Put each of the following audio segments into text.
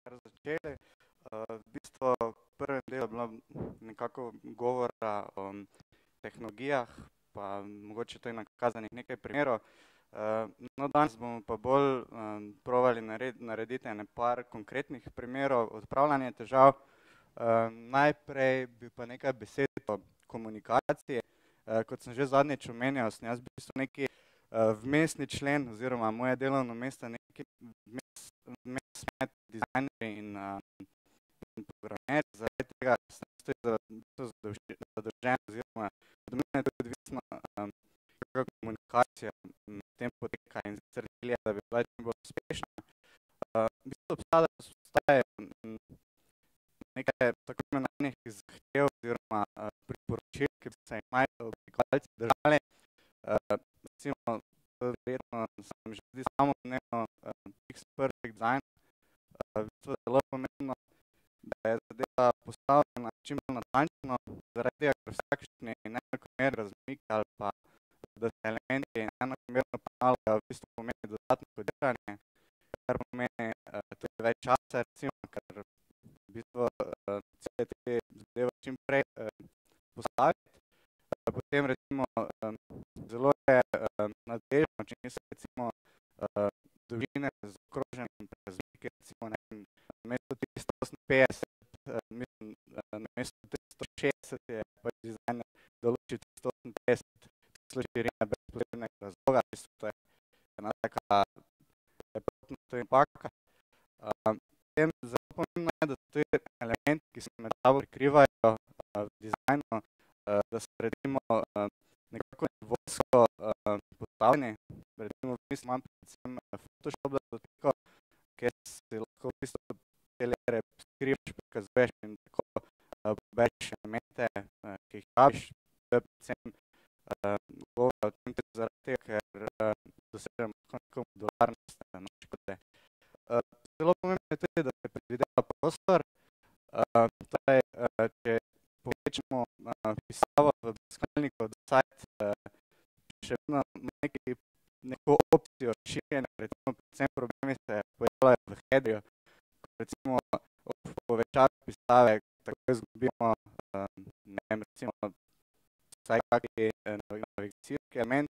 kar začeli. V bistvu v prvem delu je bilo nekako govora o tehnologijah, pa mogoče to je nakazanih nekaj primerov. No, danes bomo pa bolj probali narediti ene par konkretnih primerov odpravljanja težav. Najprej bi pa nekaj besed o komunikaciji. Kot sem že zadnjič omenjal, sem jaz v bistvu neki vmesni člen oziroma moje delovno mesto neki vmes med dizajnerji in programerji. Zaradi tega sem zadolžen oziroma od mene je tudi odvisno, kakšna komunikacija med tem poteka in sicer cilj je, da bi bila čim bolj uspešna. V bistvu obstaja nekaj tako imenovanih zahtev oziroma priporočil, ki bi se jih naj oblikovalci držali. Recimo, verjetno sem že tudi samoumevno fix perfect design. V bistvu je zelo pomembno, da je zadeva postavljena čim bolj natančno, zaradi tega, ker vsakršni neenakomerni razmiki ali pa da se elementi enakomerno ponavljajo, v bistvu pomeni dodatno kodiranje, kar pomeni tudi več časa, recimo, ker v bistvu cilj je te zadeve čim prej postaviti. Potem recimo zelo je nadležno, če niso recimo dolžine zaokrožene razlike, recimo namesto 358, mislim, namesto 360 je pač dizajner določil 358 širine brez posebnega razloga, v bistvu to je ena taka lepotna napaka. Potem zelo pomembno je, da so tudi elementi, ki se med sabo prikrivajo v dizajnu, da so recimo nekako nivojsko postavljeni. Recimo mislim, imam predvsem Photoshop datoteko, kjer si lahko v bistvu te layere skrivaš, prikazuješ in tako pobereš elemente, ki jih rabiš. To je predvsem govora o tem tudi zaradi tega, ker dosežemo neko modularnost naše kode. Zelo pomembno je tudi, da se predvideva prostor. Torej, če povečamo pisavo v brskalniku do site, še vedno neko opcijo širjenja, recimo predvsem problemi se pojavljajo v headerju, ko recimo ob povečavi pisave tako izgubimo, ne vem, recimo vsaj kakšen navigacijski element.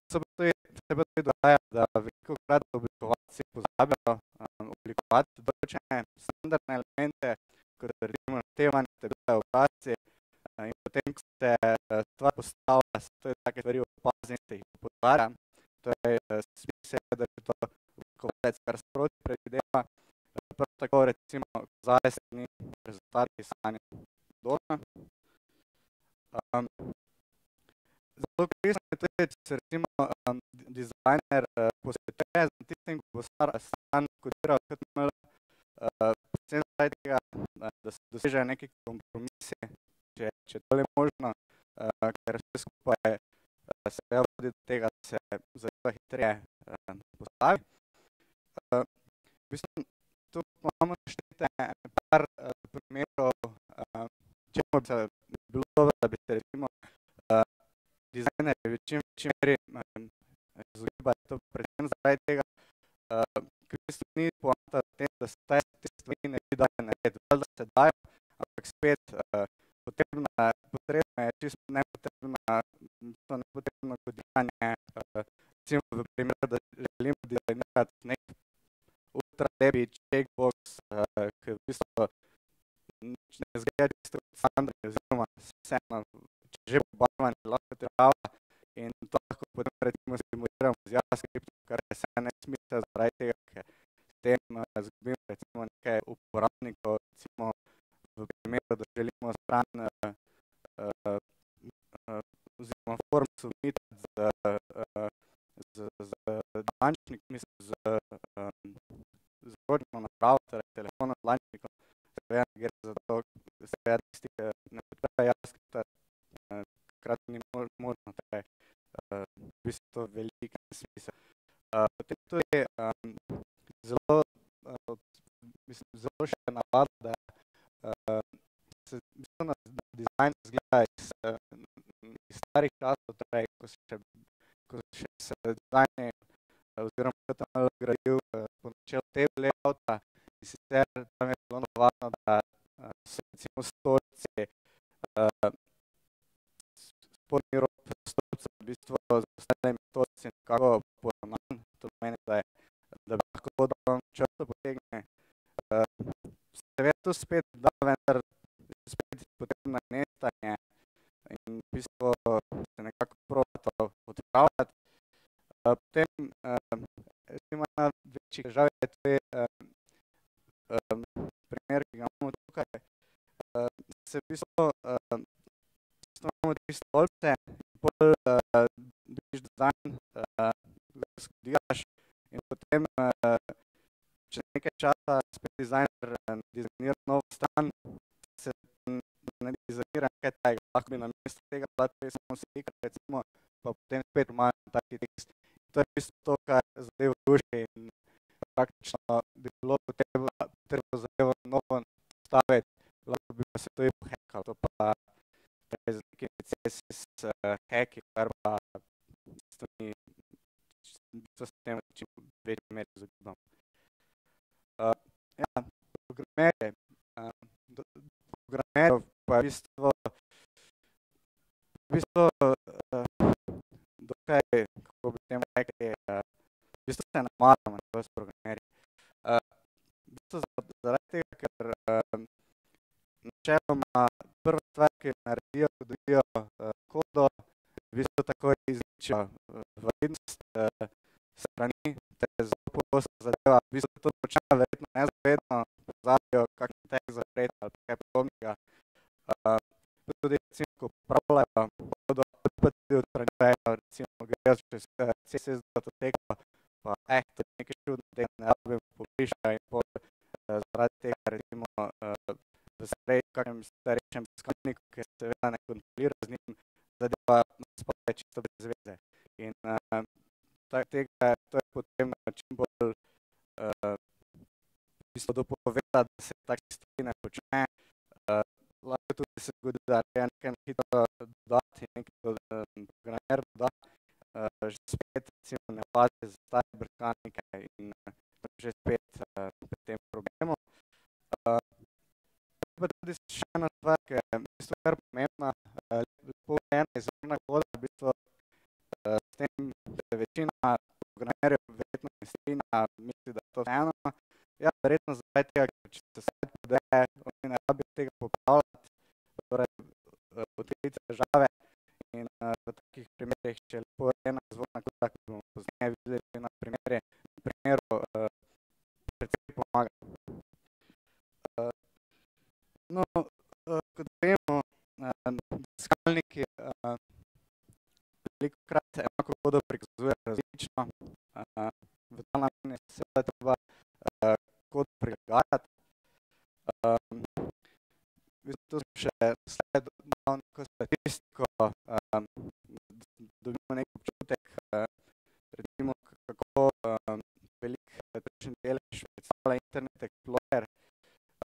Se pa tudi dogaja, da velikokrat oblikovalci pozabijo oblikovati določene standardne elemente, kot recimo naštevanje, tabele, obrazci, in potem, ko se stvar postavlja, se tudi take stvari opazi in se jih opozarja. Torej, smisel je, da je to oblikovalec kar sproti predvideva. Prav tako recimo kazalec strani rezultati pisanja podobno. Zelo koristno je tudi, če se recimo dizajner posvetuje z tistim, ko bo stran kodiral HTML, predvsem zaradi tega, da se dosežejo neki kompromisi, če to je možno, ker vse skupaj se vodi do tega, da se zadeva hitreje postavi. V bistvu tu imamo naštete par primerov, čemu bi se bilo dobro, da bi se recimo dizajnerji v čim večji meri izogibali to predvsem zaradi tega, ker v bistvu ni poanta v tem, da se te stvari ne bi dali narediti, da se dajo, ampak spet potrebno je čisto nepotrebno kodiranje, recimo v primeru, da želimo dizajnirati nek ultra lepi checkbox, ki v bistvu ne izgleda čisto kot standardni oziroma vseeno, če že pobarvanje lahko težava in to lahko potem recimo simuliramo z JavaScriptom, kar je vseeno nesmisel zaradi tega, ker s tem izgubimo recimo nekaj uporabnikov, recimo v primeru, da želimo stran oziroma form submitati z dlančnik, mislim z ročno napravo, torej telefonom dlančnikom, seveda gre za to, seveda tisti, ki ne podpira JavaScripta, hkrati ni možno, torej v bistvu to velika nesmisel. Potem tudi zelo še navada, da se v bistvu na dizajn izgleda iz starih časov, torej ko še se dizajni oziroma HTML gradil po začel te layouta in sicer tam je bilo navadno, da so recimo stolci, spodnji rob stolca v bistvu z ostalimi stolci nekako poravnan, to pomeni, da bi lahko dol črto potegne. Seveda to spet da, vendar spet potrebno netanje in v bistvu se nekako proba to odpravljati. Potem recimo ena večjih težav je tudi primer, ki ga imamo tukaj, se v bistvu imamo tri stolpce in pol dobiš dizajn, skodijaš in potem čez nekaj časa spet dizajner dizajnira novo stran, se ne dizajnira nekaj tega, lahko bi namesto tega bila samo slika recimo, pa potem spet malo taki tekst. To je v bistvu to, kar zadevo ruši in praktično bi bilo potrebno zadevo novo staviti, lahko bi pa se to pohackalo, to pa z nekimi CSS hacki, kar pa s tem čim večji meri izogibam. Ja, programerje. Programerjev pa v bistvu dokaj, kako bi temu rekli, v bistvu se ne maramo s programerji. V bistvu zaradi tega, ker načeloma prva stvar, ki jo naredijo, ko dobijo kodo, v bistvu takoj izničijo validnost strani, te zelo pogosto zadeva, v bistvu to počnejo verjetno nezavedno, pozabijo kakšen tag zapreti ali kaj podobnega. Tudi recimo, ko upravljajo kodo, pa tudi odstranjujejo, recimo grejo čez CSS datoteko, pa to je nekaj čudno, tega ne rabim pobrišajo in pol zaradi tega recimo v kakšnem starejšem brskalniku, ki se seveda ne kontrolira z njim, zadeva nasploh je čisto brez veze. In to je potrebno čim bolj v bistvu dopovedati, da se take stvari ne počne. Lahko tudi se zgodi, da je nekaj na hitro dodati in nekaj programer doda, že spet recimo ne pazi za stare brskalnike in že spet pri tem problemu. Pa tudi še ena stvar, ki je v bistvu kar pomembna, lepo urejena izvorna koda, v bistvu s tem se večina programerjev verjetno ne strinja, misli, da je to vseeno. Ja, verjetno zaradi tega, ker če se site podreje, oni ne rabijo tega popravljati, torej odkriti težave in v takih primerih, če je lepo urejena izvorna koda, ki bomo pozneje videli na primeru, precej pomaga. No, kot vemo, brskalniki velikokrat enako kodo prikazujejo različno. V ta namen je seveda treba kodo prilagajati. V bistvu smo še sled dal neko statistiko, dobimo nek občutek, recimo kako velik tržni delež predstavlja Internet Explorer.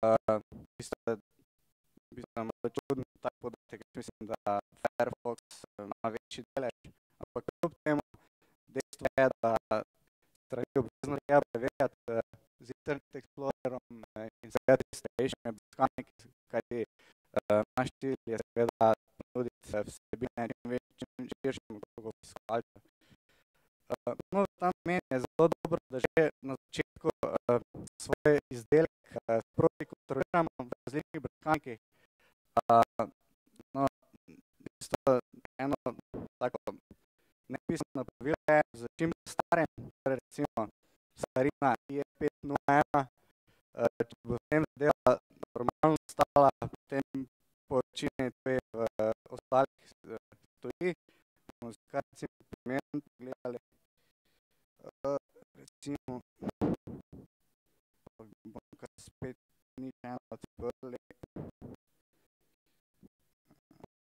V bistvu malo čudno tak podatek, mislim, da Firefox ima večji delež, ampak kljub temu dejstvo je, da strani obvezno treba preverjati z Internet Explorerom in seveda tudi starejšimi brskalniki, kajti naš cilj je seveda ponuditi vsebine čim širšemu krogu obiskovalcev. No, v ta namen je zelo dobro, da že na začetku svoj izdelek sproti kontroliramo v različnih brskalnikih. No, v bistvu eno tako nepisano pravilo je za čim starem, torej recimo starina IE501, če bo s tem zadeva normalno stala, potem po večini tudi v ostalih stoji. Bomo zakaj recimo primerno pogledali, recimo, bomo kar spet nič eno odprli.